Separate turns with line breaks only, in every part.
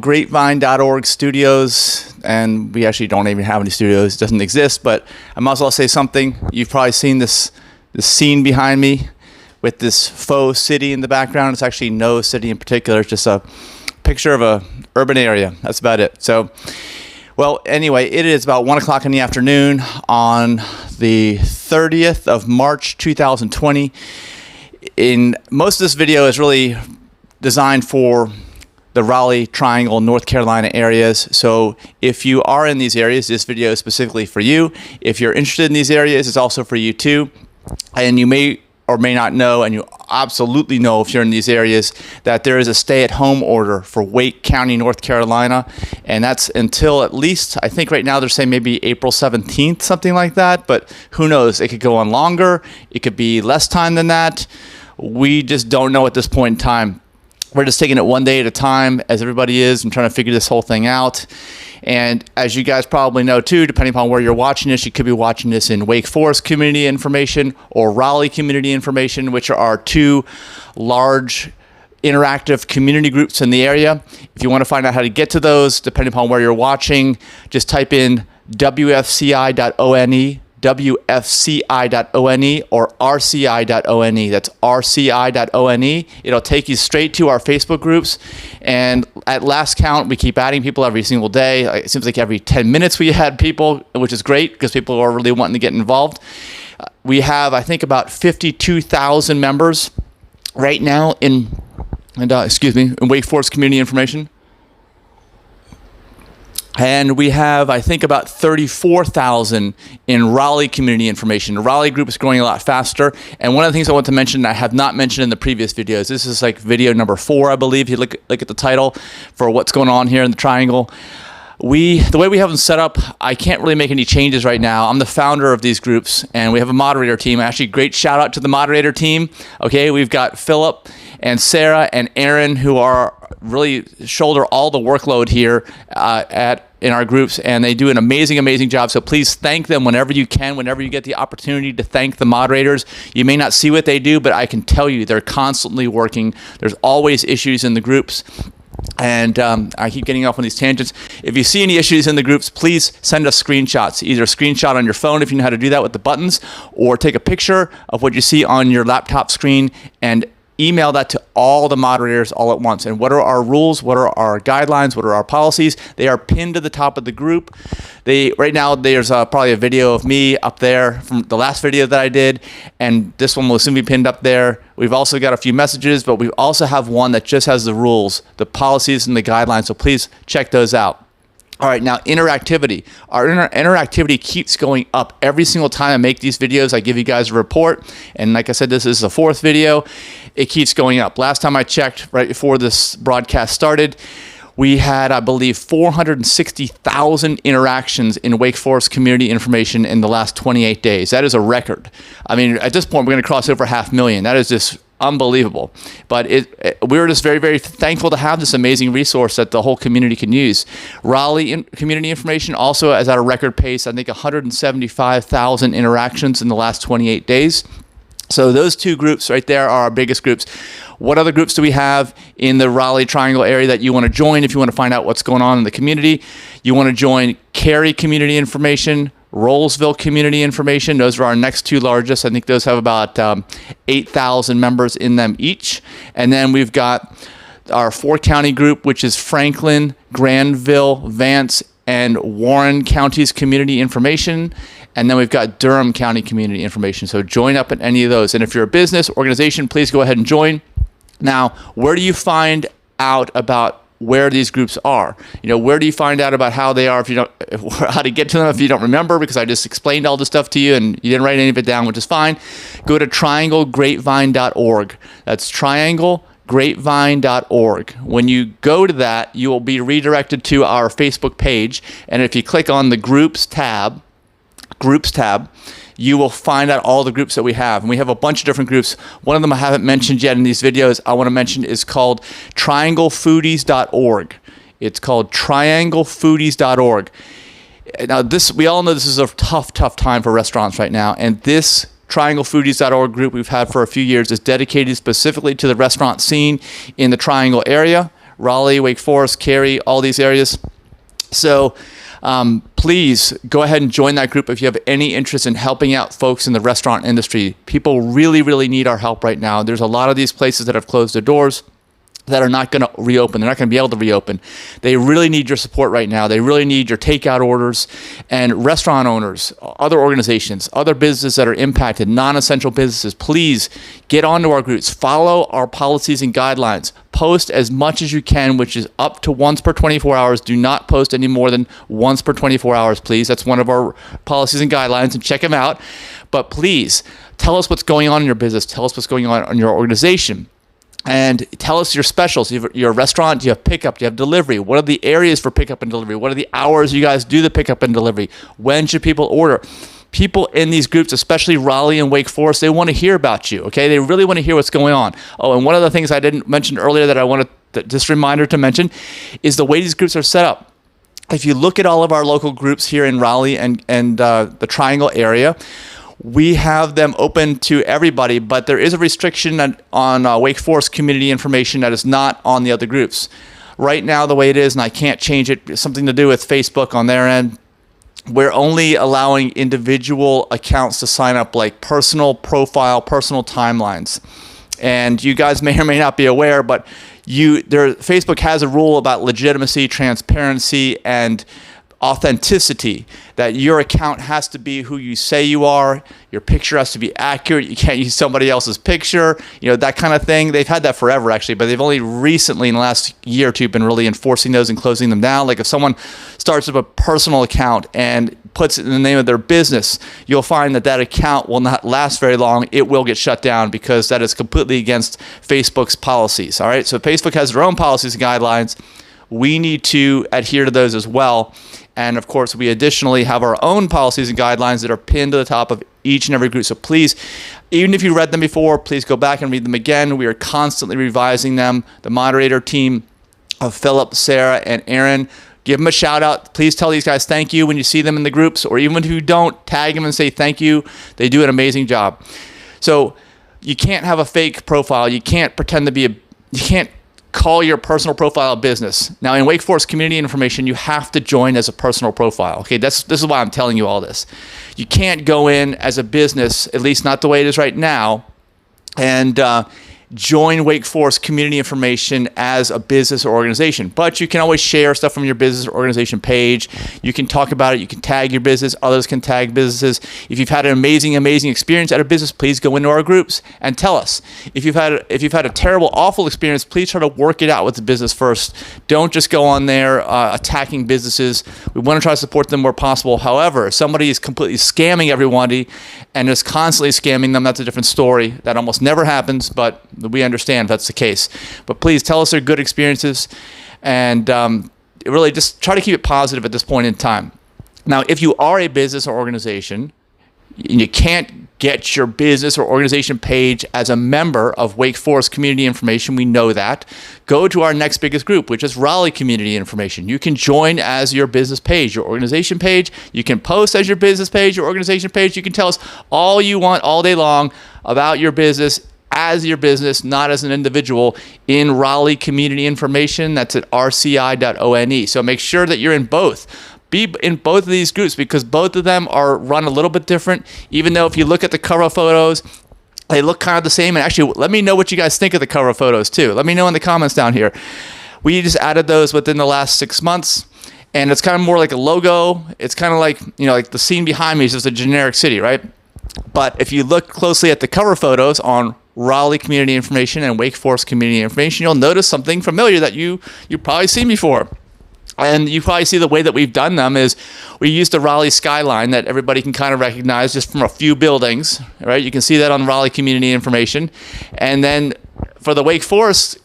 Grapevine.org studios, and we actually don't even have any studios. It doesn't exist, but I might as well say something. You've probably seen this scene behind me with this faux city in the background. It's actually no city in particular. It's just a picture of a urban area. That's about it. So, well, anyway, it is about 1 o'clock in the afternoon on the 30th of March, 2020. Most of this video is really designed for the Raleigh, Triangle, North Carolina areas. So if you are in these areas, this video is specifically for you. If you're interested in these areas, it's also for you too. And you may or may not know, and you absolutely know if you're in these areas, that there is a stay-at-home order for Wake County, North Carolina. And that's until at least, I think right now they're saying maybe April 17th, something like that. But who knows? It could go on longer. It could be less time than that. We just don't know at this point in time. We're just taking it one day at a time, as everybody is, and trying to figure this whole thing out. And as you guys probably know too, depending upon where you're watching this, you could be watching this in Wake Forest Community Information or Raleigh Community Information, which are two large interactive community groups in the area. If you want to find out how to get to those, depending upon where you're watching, just type in wfci.one, wfci.one or rci.one. That's rci.one. It'll take you straight to our Facebook groups. And at last count, we keep adding people every single day. It seems like every 10 minutes we add people, which is great because people are really wanting to get involved. We have, I think, about 52,000 members right now in Wake Forest Community Information. And we have, I think, about 34,000 in Raleigh Community Information. The Raleigh group is growing a lot faster. And one of the things I want to mention, I have not mentioned in the previous videos, this is like video number 4, I believe. You look at the title for what's going on here in the Triangle. The way we have them set up, I can't really make any changes right now. I'm the founder of these groups, and we have a moderator team. Actually, great shout out to the moderator team. Okay, we've got Philip and Sarah and Aaron, who are really shoulder all the workload here in our groups, and they do an amazing job. So please thank them whenever you can, whenever you get the opportunity to thank the moderators. You may not see what they do, but I can tell you they're constantly working. There's always issues in the groups. And I keep getting off on these tangents. If you see any issues in the groups, please send us screenshots. Either a screenshot on your phone if you know how to do that with the buttons, or take a picture of what you see on your laptop screen and email that to all the moderators all at once. And what are our rules? What are our guidelines? What are our policies? They are pinned to the top of the group. Right now, there's probably a video of me up there from the last video that I did, and this one will soon be pinned up there. We've also got a few messages, but we also have one that just has the rules, the policies, and the guidelines, so please check those out. All right, now interactivity. Our interactivity keeps going up every single time I make these videos. I give you guys a report, and like I said, this is the 4th video. It keeps going up. Last time I checked, right before this broadcast started, we had, I believe, 460,000 interactions in Wake Forest Community Information in the last 28 days. That is a record. I mean, at this point, we're going to cross over 500,000. That is just unbelievable. But we're just very thankful to have this amazing resource that the whole community can use. Raleigh Community Information also is at a record pace. I think 175,000 interactions in the last 28 days. So those two groups right there are our biggest groups. What other groups do we have in the Raleigh Triangle area that you want to join if you want to find out what's going on in the community? You want to join Cary Community Information, Rolesville Community Information. Those are our next two largest. I think those have about 8,000 members in them each. And then we've got our 4-county group, which is Franklin, Granville, Vance, and Warren Counties Community Information. And then we've got Durham County Community Information. So join up in any of those. And if you're a business organization, please go ahead and join. Now, where do you find out about where these groups are? You know, where do you find out about how they are how to get to them if you don't remember, because I just explained all this stuff to you and you didn't write any of it down, which is fine. Go to trianglegrapevine.org. That's trianglegrapevine.org. When you go to that, you will be redirected to our Facebook page. And if you click on the Groups tab, you will find out all the groups that we have. And we have a bunch of different groups. One of them I haven't mentioned yet in these videos I want to mention is called trianglefoodies.org. It's called trianglefoodies.org. Now, we all know this is a tough time for restaurants right now. And this trianglefoodies.org group we've had for a few years is dedicated specifically to the restaurant scene in the Triangle area. Raleigh, Wake Forest, Cary, all these areas. So please go ahead and join that group if you have any interest in helping out folks in the restaurant industry. People really, really need our help right now. There's a lot of these places that have closed their doors that are not going to reopen. They're not going to be able to reopen. They really need your support right now. They really need your takeout orders. And restaurant owners, other organizations, other businesses that are impacted, non-essential businesses, please get onto our groups. Follow our policies and guidelines. Post as much as you can, which is up to once per 24 hours. Do not post any more than once per 24 hours, please. That's one of our policies and guidelines, and check them out. But please, tell us what's going on in your business. Tell us what's going on in your organization. And tell us your specials. You're a restaurant, do you have pickup, do you have delivery? What are the areas for pickup and delivery? What are the hours you guys do the pickup and delivery? When should people order? People in these groups, especially Raleigh and Wake Forest, they want to hear about you, okay? They really want to hear what's going on. Oh, and one of the things I didn't mention earlier that I wanted, just a reminder to mention, is the way these groups are set up. If you look at all of our local groups here in Raleigh and the Triangle area, we have them open to everybody, but there is a restriction on Wake Forest community information that is not on the other groups. Right now, the way it is, and I can't change it, it's something to do with Facebook on their end, we're only allowing individual accounts to sign up, like personal profile, personal timelines. And you guys may or may not be aware, but Facebook has a rule about legitimacy, transparency, and authenticity, that your account has to be who you say you are. Your picture has to be accurate. You can't use somebody else's picture, that kind of thing. They've had that forever, actually, but they've only recently in the last year or two been really enforcing those and closing them down. Like if someone starts up a personal account and puts it in the name of their business, you'll find that account will not last very long. It will get shut down because that is completely against Facebook's policies. All right. So Facebook has their own policies and guidelines. We need to adhere to those as well. And of course, we additionally have our own policies and guidelines that are pinned to the top of each and every group. So please, even if you read them before, please go back and read them again. We are constantly revising them. The moderator team of Philip, Sarah, and Aaron, give them a shout out. Please tell these guys thank you when you see them in the groups, or even if you don't, tag them and say thank you. They do an amazing job. So you can't have a fake profile. You can't pretend to be you can't call your personal profile a business. Now, in Wake Forest community information, you have to join as a personal profile. Okay, this is why I'm telling you all this. You can't go in as a business, at least not the way it is right now, and join Wake Forest community information as a business or organization. But you can always share stuff from your business or organization page. You can talk about it. You can tag your business. Others can tag businesses. If you've had an amazing experience at a business, please go into our groups and tell us. If you've had a terrible, awful experience, please try to work it out with the business first. Don't just go on there attacking businesses. We want to try to support them where possible. However, if somebody is completely scamming everybody and is constantly scamming them, that's a different story. That almost never happens, but we understand if that's the case. But please tell us their good experiences, and really just try to keep it positive at this point in time. Now, if you are a business or organization and you can't get your business or organization page as a member of Wake Forest Community Information, we know that, go to our next biggest group, which is Raleigh Community Information. You can join as your business page, your organization page. You can post as your business page, your organization page. You can tell us all you want all day long about your business as your business, not as an individual, in Raleigh Community Information. That's at rci.one. So make sure that you're in both. Be in both of these groups, because both of them are run a little bit different, even though if you look at the cover photos, they look kind of the same. And actually, let me know what you guys think of the cover photos too. Let me know in the comments down here. We just added those within the last 6 months, and it's kind of more like a logo. It's kind of like, like the scene behind me is just a generic city, right? But if you look closely at the cover photos on Raleigh Community Information and Wake Forest Community Information, you'll notice something familiar that you've probably seen before. And you probably see the way that we've done them is we used the Raleigh skyline that everybody can kind of recognize just from a few buildings, right? You can see that on Raleigh Community Information. And then for the Wake Forest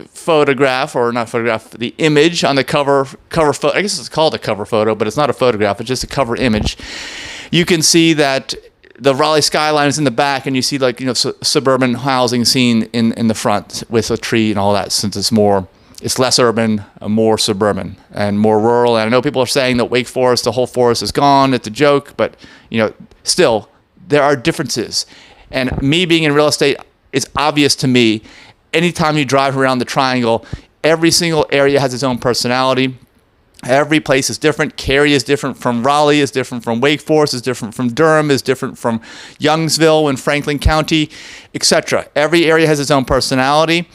photograph, or not photograph, the image on the cover photo, I guess it's called a cover photo, but it's not a photograph, it's just a cover image. You can see that the Raleigh skyline is in the back, and you see suburban housing scene in the front with a tree and all that, since it's less urban, more suburban, and more rural. And I know people are saying that Wake Forest, the whole forest is gone. It's a joke, but still there are differences. And me being in real estate, it's obvious to me. Anytime you drive around the Triangle, every single area has its own personality. Every place is different. Cary is different from Raleigh, is different from Wake Forest, is different from Durham, is different from Youngsville in Franklin County, etc. Every area has its own personality,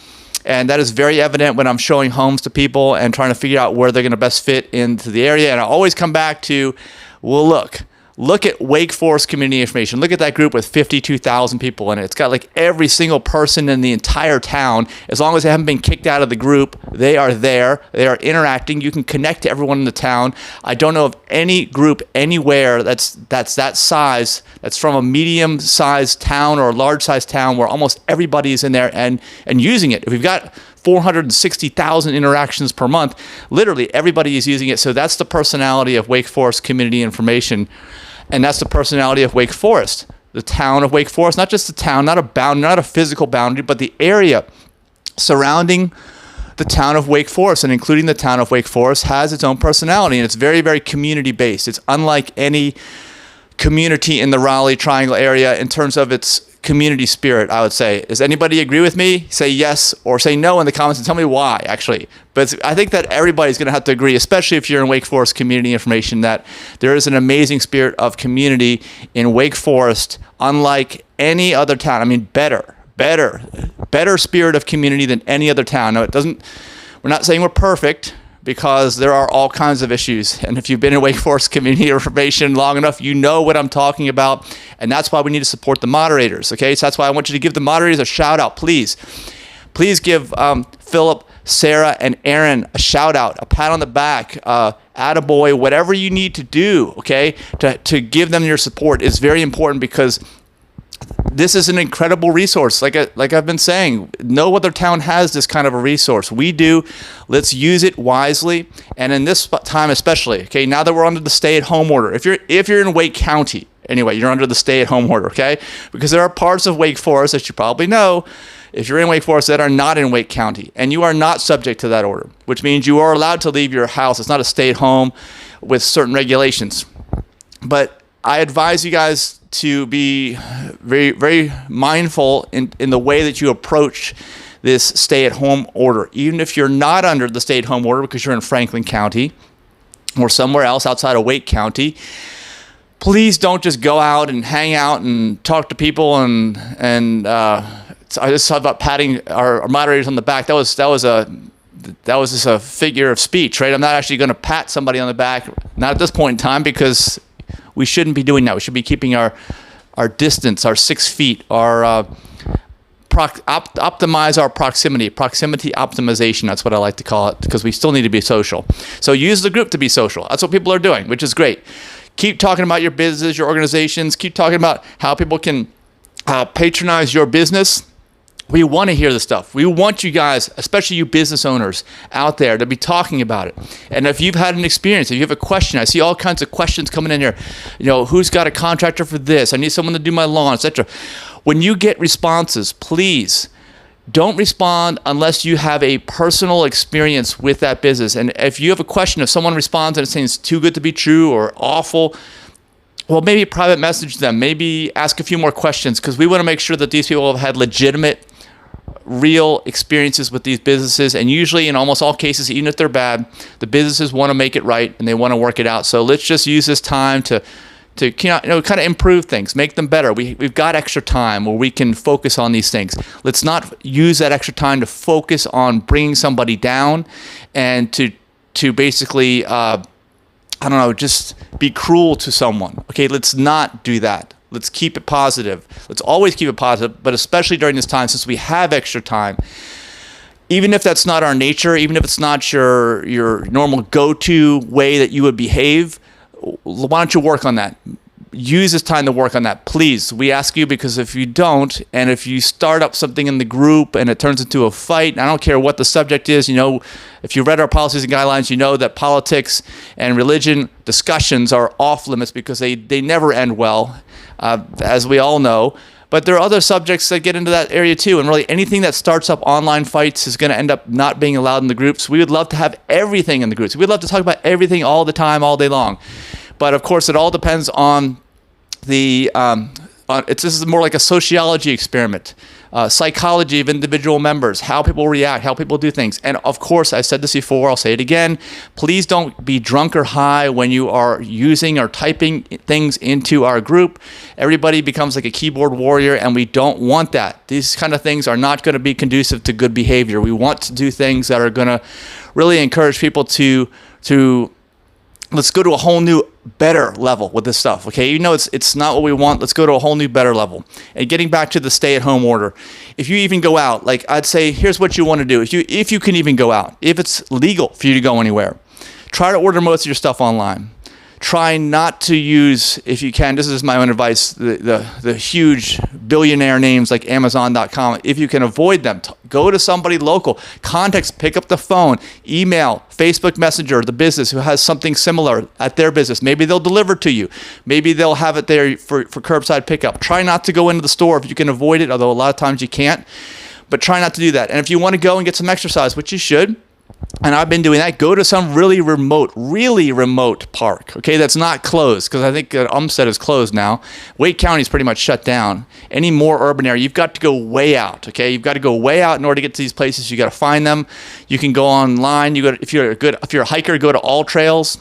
and that is very evident when I'm showing homes to people and trying to figure out where they're going to best fit into the area. And I always come back to, well, look at Wake Forest Community Information. Look at that group with 52,000 people in it. It's got like every single person in the entire town. As long as they haven't been kicked out of the group, they are there. They are interacting. You can connect to everyone in the town. I don't know of any group anywhere that's that size, that's from a medium-sized town or a large-sized town where almost everybody is in there and using it. If we've got 460,000 interactions per month, literally everybody is using it. So that's the personality of Wake Forest Community Information. And that's the personality of Wake Forest, the town of Wake Forest, not just the town, not a physical boundary, but the area surrounding the town of Wake Forest, and including the town of Wake Forest, has its own personality, and it's very, very community-based. It's unlike any community in the Raleigh Triangle area in terms of its community spirit, I would say. Does anybody agree with me? Say yes or say no in the comments and tell me why, actually. But I think that everybody's going to have to agree, especially if you're in Wake Forest Community Information, that there is an amazing spirit of community in Wake Forest, unlike any other town. I mean, better spirit of community than any other town. Now, we're not saying we're perfect, because there are all kinds of issues. And if you've been in Wake Forest Community Information long enough, you know what I'm talking about. And that's why we need to support the moderators, okay? So that's why I want you to give the moderators a shout out, please. Please give Philip, Sarah, and Aaron a shout out, a pat on the back, attaboy, whatever you need to do, okay? To give them your support is very important, because this is an incredible resource. Like I've been saying, no other town has this kind of a resource. We do. Let's use it wisely. And in this time especially, okay, now that we're under the stay-at-home order, if you're in Wake County, anyway, you're under the stay-at-home order, okay? Because there are parts of Wake Forest that you probably know, if you're in Wake Forest, that are not in Wake County, and you are not subject to that order, which means you are allowed to leave your house. It's not a stay-at-home with certain regulations. But I advise you guys to be very, very mindful in the way that you approach this stay-at-home order. Even if you're not under the stay-at-home order because you're in Franklin County or somewhere else outside of Wake County, please don't just go out and hang out and talk to people and I just thought about patting our moderators on the back. That was just a figure of speech, right? I'm not actually going to pat somebody on the back, not at this point in time, because we shouldn't be doing that. We should be keeping our distance, our 6 feet, our optimize our proximity optimization. That's what I like to call it, because we still need to be social. So use the group to be social. That's what people are doing, which is great. Keep talking about your business, your organizations. Keep talking about how people can patronize your business. We want to hear this stuff. We want you guys, especially you business owners out there, to be talking about it. And if you've had an experience, if you have a question, I see all kinds of questions coming in here. You know, who's got a contractor for this? I need someone to do my lawn, etc. When you get responses, please don't respond unless you have a personal experience with that business. And if you have a question, if someone responds and it's saying it's too good to be true or awful, well, maybe private message them. Maybe ask a few more questions, because we want to make sure that these people have had legitimate, real experiences with these businesses. And usually, in almost all cases, even if they're bad, the businesses want to make it right and they want to work it out. So let's just use this time to kind of improve things, make them better. We've got extra time where we can focus on these things. Let's not use that extra time to focus on bringing somebody down and to basically just be cruel to someone. Okay, let's not do that. Let's keep it positive. Let's always keep it positive, but especially during this time, since we have extra time. Even if that's not our nature, even if it's not your normal go-to way that you would behave, why don't you work on that? Use this time to work on that, please. We ask you, because if you don't, and if you start up something in the group and it turns into a fight, I don't care what the subject is, if you read our policies and guidelines, you know that politics and religion discussions are off limits, because they never end well, as we all know. But there are other subjects that get into that area too, and really anything that starts up online fights is going to end up not being allowed in the groups. We would love to have everything in the groups. We'd love to talk about everything all the time, all day long. But of course, it all depends on this is more like a sociology experiment. psychology of individual members, how people react, how people do things. And of course, I said this before, I'll say it again, please don't be drunk or high when you are using or typing things into our group. Everybody becomes like a keyboard warrior, and we don't want that. These kind of things are not going to be conducive to good behavior. We want to do things that are going to really encourage people to let's go to a whole new, better level with this stuff, okay? You know it's not what we want. Let's go to a whole new, better level. And getting back to the stay-at-home order, if you even go out, like I'd say, here's what you want to do. If you can even go out, if it's legal for you to go anywhere, try to order most of your stuff online. Try not to use, if you can, this is my own advice, the huge billionaire names like Amazon.com. If you can avoid them, go to somebody local. Context, pick up the phone, email, Facebook Messenger, the business who has something similar at their business. Maybe they'll deliver to you. Maybe they'll have it there for curbside pickup. Try not to go into the store if you can avoid it, although a lot of times you can't. But try not to do that. And if you want to go and get some exercise, which you should, and I've been doing that, go to some really remote park, okay, that's not closed, because I think Umstead is closed now. Wake County is pretty much shut down. Any more urban area, you've got to go way out, okay? You've got to go way out in order to get to these places. You got to find them. You can go online. If you're a hiker, go to All Trails.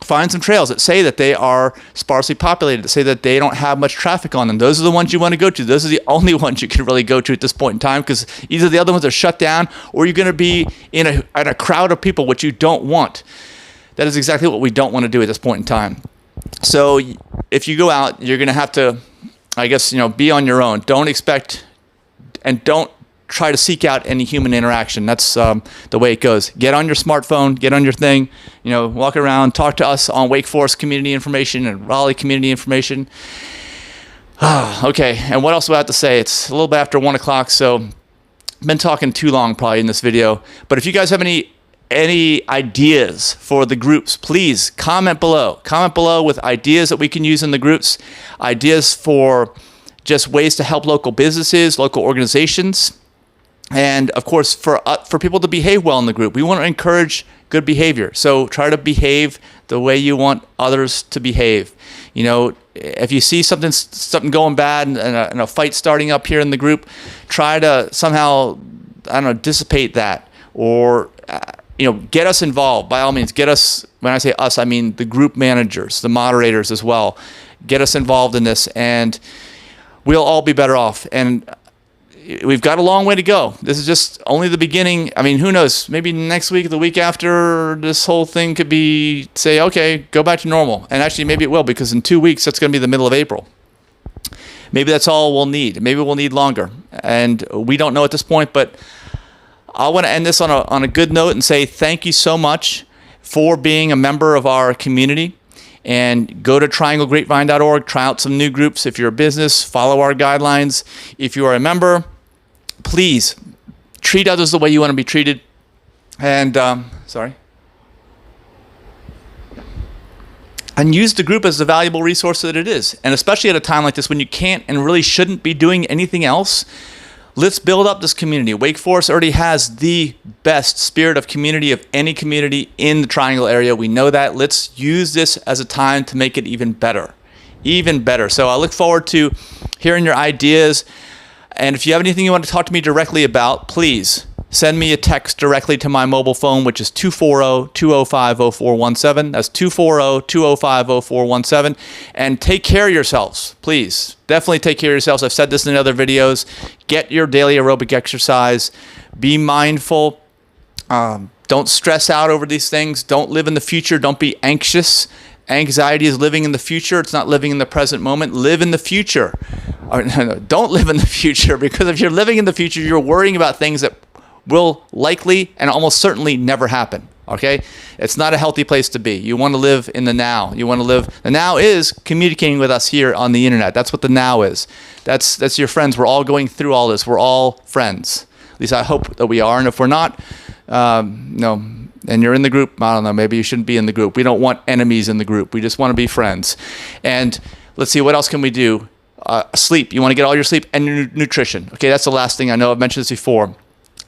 Find some trails that say that they are sparsely populated, that say that they don't have much traffic on them. Those are the ones you want to go to. Those are the only ones you can really go to at this point in time, because either the other ones are shut down or you're going to be in a crowd of people, which you don't want. That is exactly what we don't want to do at this point in time. So if you go out, you're going to have to, I guess, be on your own. Don't expect and don't try to seek out any human interaction. That's the way it goes. Get on your smartphone, get on your thing, walk around, talk to us on Wake Forest community information and Raleigh community information. Okay, and what else do I have to say? It's a little bit after 1 o'clock, so I've been talking too long probably in this video. But if you guys have any ideas for the groups, please comment below. Comment below with ideas that we can use in the groups, ideas for just ways to help local businesses, local organizations. And of course, for people to behave well in the group, we want to encourage good behavior. So try to behave the way you want others to behave. If you see something going bad and a fight starting up here in the group, try to somehow, dissipate that, or get us involved. By all means, get us. When I say us, I mean the group managers, the moderators as well. Get us involved in this, and we'll all be better off. And we've got a long way to go. This is just only the beginning. I mean, who knows? Maybe next week, the week after, this whole thing could say, okay, go back to normal. And actually, maybe it will, because in 2 weeks, that's going to be the middle of April. Maybe that's all we'll need. Maybe we'll need longer. And we don't know at this point, but I want to end this on a good note and say thank you so much for being a member of our community. And go to trianglegrapevine.org, try out some new groups. If you're a business, follow our guidelines. If you are a member, please treat others the way you want to be treated. And, and use the group as the valuable resource that it is. And especially at a time like this when you can't and really shouldn't be doing anything else, let's build up this community. Wake Forest already has the best spirit of community of any community in the Triangle area. We know that. Let's use this as a time to make it even better. Even better. So I look forward to hearing your ideas. And if you have anything you want to talk to me directly about, please send me a text directly to my mobile phone, which is 240-205-0417. That's 240-205-0417. And take care of yourselves, please. Definitely take care of yourselves. I've said this in other videos. Get your daily aerobic exercise. Be mindful. Don't stress out over these things. Don't live in the future. Don't be anxious. Anxiety is living in the future. It's not living in the present moment. Live in the future. Or, no, don't live in the future, because if you're living in the future, you're worrying about things that will likely and almost certainly never happen. Okay? It's not a healthy place to be. You want to live in the now. The now is communicating with us here on the internet. That's what the now is. That's your friends. We're all going through all this. We're all friends. At least I hope that we are. And if we're not, and you're in the group, I don't know, maybe you shouldn't be in the group. We don't want enemies in the group. We just want to be friends. And let's see, what else can we do? Sleep. You want to get all your sleep and your nutrition. Okay, that's the last thing. I know I've mentioned this before.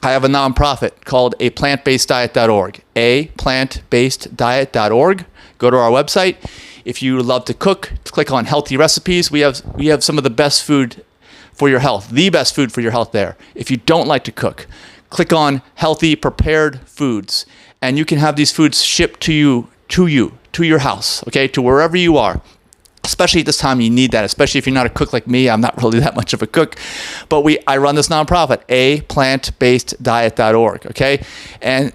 I have a nonprofit called aplantbaseddiet.org. aplantbaseddiet.org. Go to our website. If you love to cook, click on healthy recipes. We have some of the best food for your health, the best food for your health there. If you don't like to cook, click on healthy prepared foods, and you can have these foods shipped to your house, okay, to wherever you are. Especially at this time, you need that, especially if you're not a cook like me. I'm not really that much of a cook, but I run this nonprofit, aplantbaseddiet.org, okay? And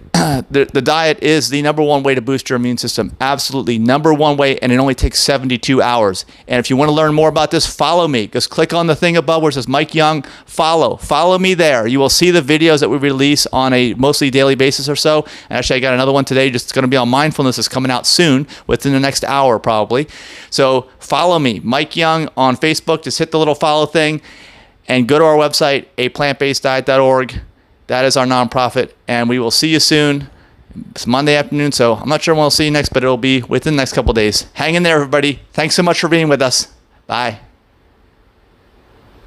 the diet is the number one way to boost your immune system. Absolutely, number one way, and it only takes 72 hours. And if you want to learn more about this, follow me. Just click on the thing above where it says Mike Young, follow me there. You will see the videos that we release on a mostly daily basis or so. And actually, I got another one today, just going to be on mindfulness. It's coming out soon, within the next hour probably. So follow me, Mike Young, on Facebook. Just hit the little follow thing and go to our website, aplantbaseddiet.org. That is our nonprofit, and we will see you soon. It's Monday afternoon, so I'm not sure when we'll see you next, but it'll be within the next couple of days. Hang in there, everybody. Thanks so much for being with us. Bye.